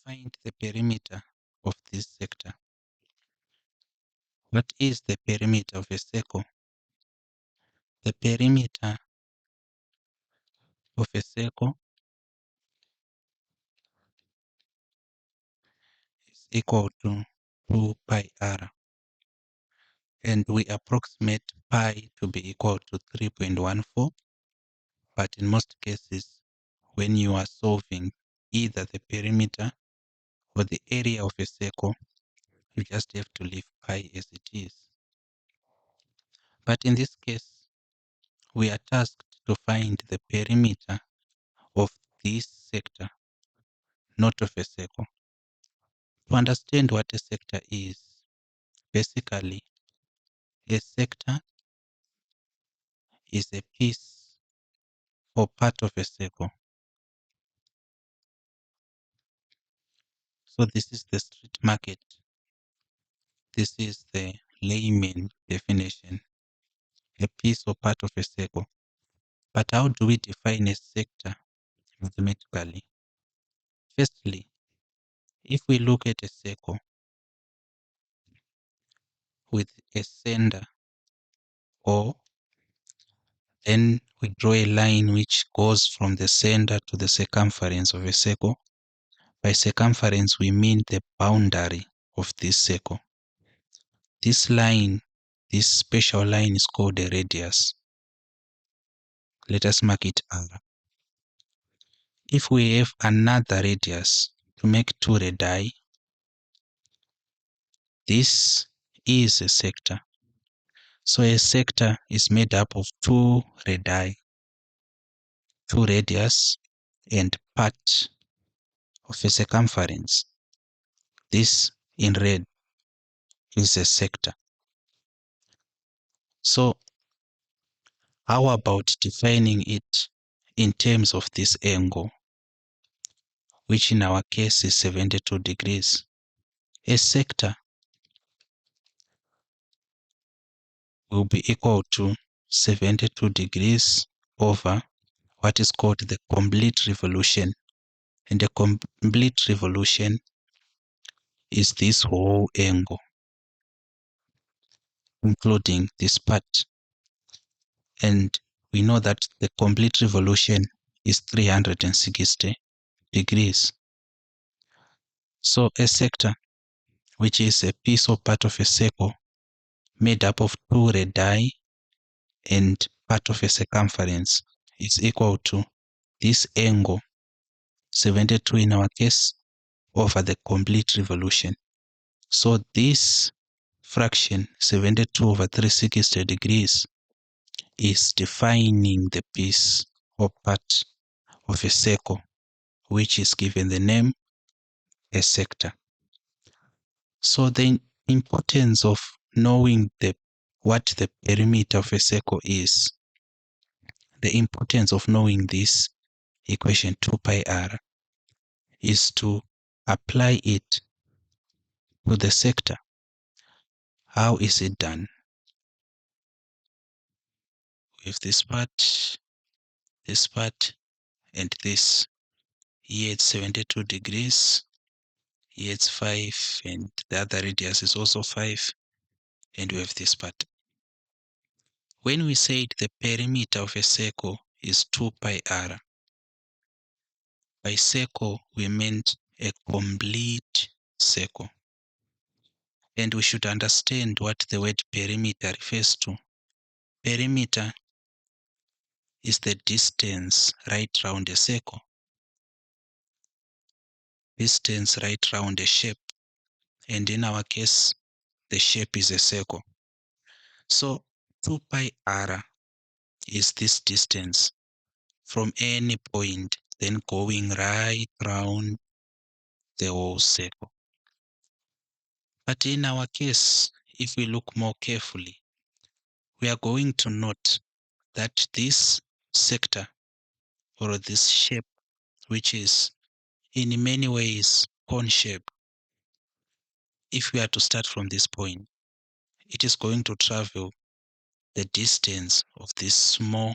Find the perimeter of this sector. What is the perimeter of a circle? The perimeter of a circle is equal to 2 pi r, and we approximate pi to be equal to 3.14, but in most cases, when you are solving either the perimeter or the area of a circle, you just have to leave pi as it is. But in this case, we are tasked to find the perimeter of this sector, not of a circle. To understand what a sector is, basically, a sector is a piece or part of a circle. So this is the street market. This is the layman definition, a piece or part of a circle. But how do we define a sector mathematically? Firstly, if we look at a circle with a center, or then we draw a line which goes from the center to the circumference of a circle. By circumference, we mean the boundary of this circle. This line, this special line is called a radius. Let us mark it R. If we have another radius to make two radii, this is a sector. So a sector is made up of two radii, two radius, and part of a circumference. This in red is a sector. So how about defining it in terms of this angle, which in our case is 72 degrees? A sector will be equal to 72 degrees over what is called the complete revolution. And the complete revolution is this whole angle, including this part. And we know that the complete revolution is 360 degrees. So a sector, which is a piece or part of a circle made up of two radii and part of a circumference, is equal to this angle, 72 in our case, over the complete revolution. So this fraction, 72 over 360 degrees, is defining the piece or part of a circle, which is given the name a sector. So the importance of knowing what the perimeter of a circle is, the importance of knowing this equation 2 pi r is to apply it to the sector. How is it done? With this part, and this. Here it's 72 degrees. Here it's 5, and the other radius is also 5. And we have this part. When we said the perimeter of a circle is 2 pi r, by circle we meant a complete circle. And we should understand what the word perimeter refers to. Perimeter is the distance right round a circle. Distance right round a shape. And in our case, the shape is a circle. So 2 pi r is this distance from any point, then going right round the whole circle. But in our case, if we look more carefully, we are going to note that this sector or this shape, which is in many ways cone shape, if we are to start from this point, it is going to travel the distance of this small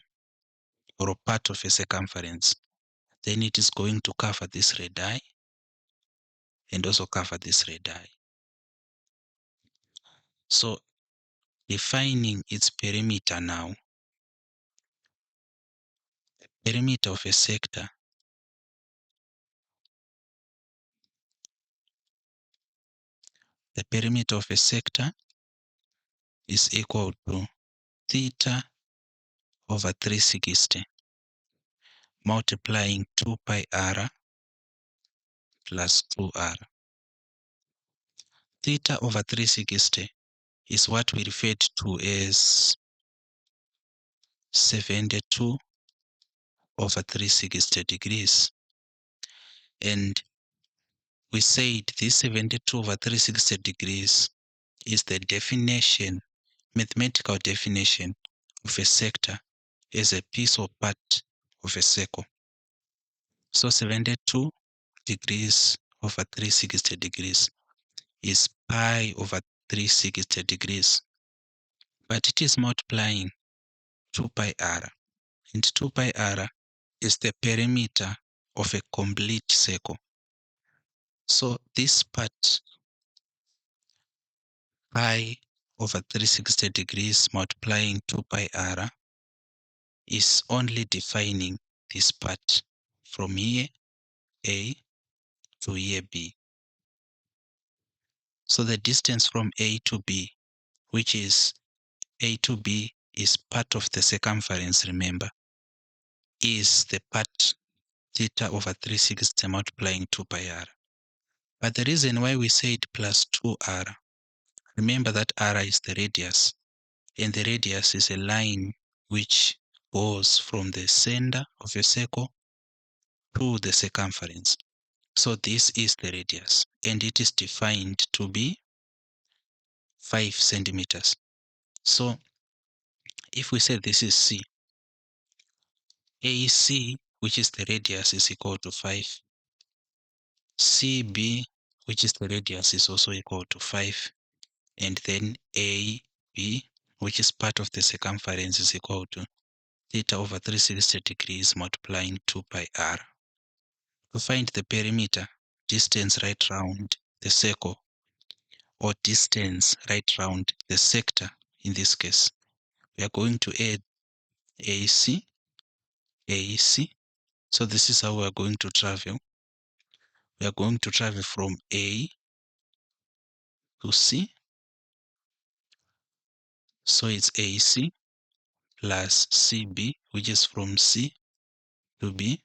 or a part of a circumference. Then it is going to cover this radii. and also cover this radii. So defining its perimeter now, the perimeter of a sector is equal to theta over 360 multiplying 2 pi r plus 2r. Theta over 360 is what we referred to as 72 over 360 degrees. And we said this 72 over 360 degrees is the definition, mathematical definition of a sector as a piece or part of a circle. So 72 degrees over 360 degrees is pi over 360 degrees. But it is multiplying 2 pi r. And 2 pi r is the perimeter of a complete circle. So this part, pi over 360 degrees multiplying 2 pi r, is only defining this part from here A to here B. So the distance from A to B, which is A to B, is part of the circumference, remember, is the part theta over 360 multiplying 2 pi r. But the reason why we said plus 2r, remember that r is the radius, and the radius is a line which goes from the center of a circle to the circumference. So this is the radius, and it is defined to be 5 centimeters. So if we say this is C, AC, which is the radius, is equal to 5. CB, which is the radius, is also equal to 5. And then AB, which is part of the circumference, is equal to theta over 360 degrees multiplying 2 pi r. To find the perimeter, distance right round the circle, or distance right round the sector, in this case, we are going to add AC. So this is how we are going to travel. We are going to travel from A to C. So it's AC plus CB, which is from C to B,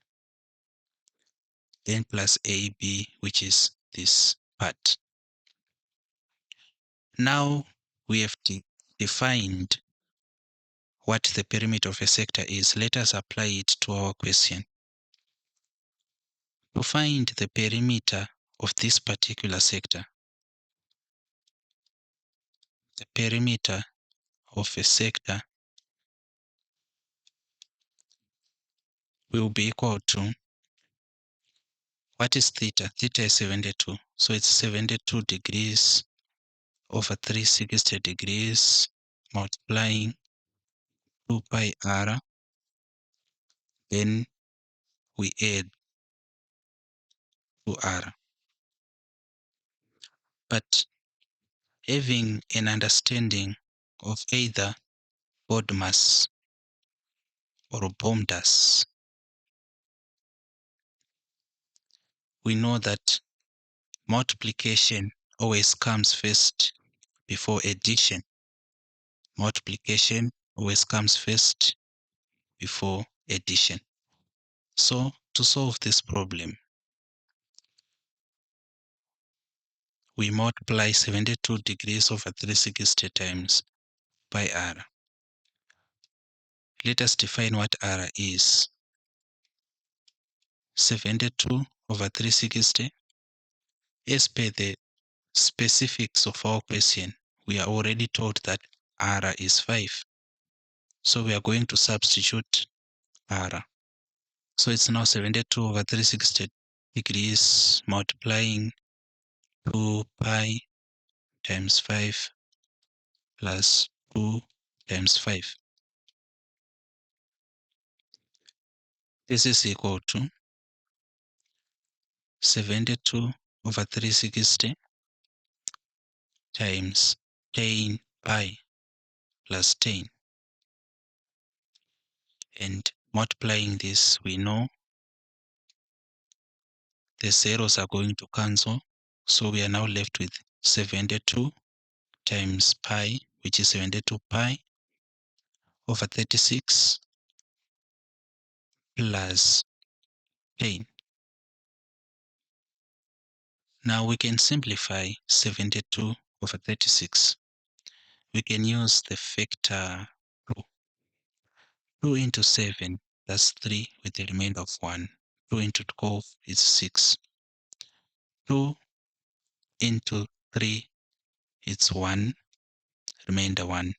then plus AB, which is this part. Now we have defined what the perimeter of a sector is. Let us apply it to our question. To find the perimeter of this particular sector, the perimeter of a sector will be equal to, what is theta? Theta is 72. So it's 72 degrees over 360 degrees multiplying 2 pi r. Then we add 2r. But having an understanding of either BODMAS or BOMDAS, we know that multiplication always comes first before addition. Multiplication always comes first before addition. So to solve this problem, we multiply 72 degrees over 360 times pi r. Let us define what r is. 72 over 360. As per the specifics of our question, we are already told that r is 5. So we are going to substitute r. So it's now 72 over 360 degrees multiplying 2 pi times 5 plus 2 times 5. This is equal to 72 over 360 times 10 pi plus 10. And multiplying this, we know the zeros are going to cancel. So we are now left with 72 times pi, which is 72 pi over 36 plus 10. Now we can simplify 72 over 36. We can use the factor 2. 2 into 7, that's 3 with the remainder of 1. 2 into 12 is 6. 2 into 3 is 1, remainder 1.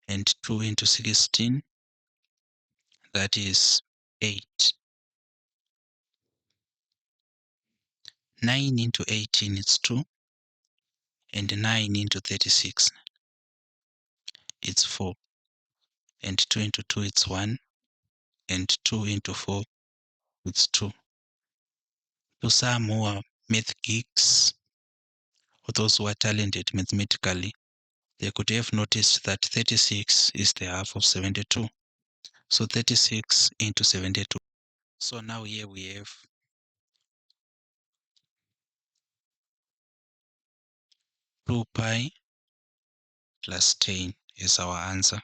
And 2 into 16, that is 8. 9 into 18 is 2. And 9 into 36, it's 4. And 2 into 2, it's 1. And 2 into 4, it's 2. To some who are math geeks, or those who are talented mathematically, they could have noticed that 36 is the half of 72. So 36 into 72. So now here we have 2 pi plus 10 is our answer,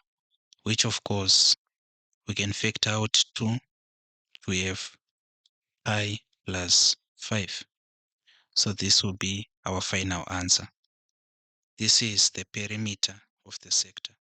which of course we can factor out 2. We have pi plus 5. So this will be our final answer. This is the perimeter of the sector.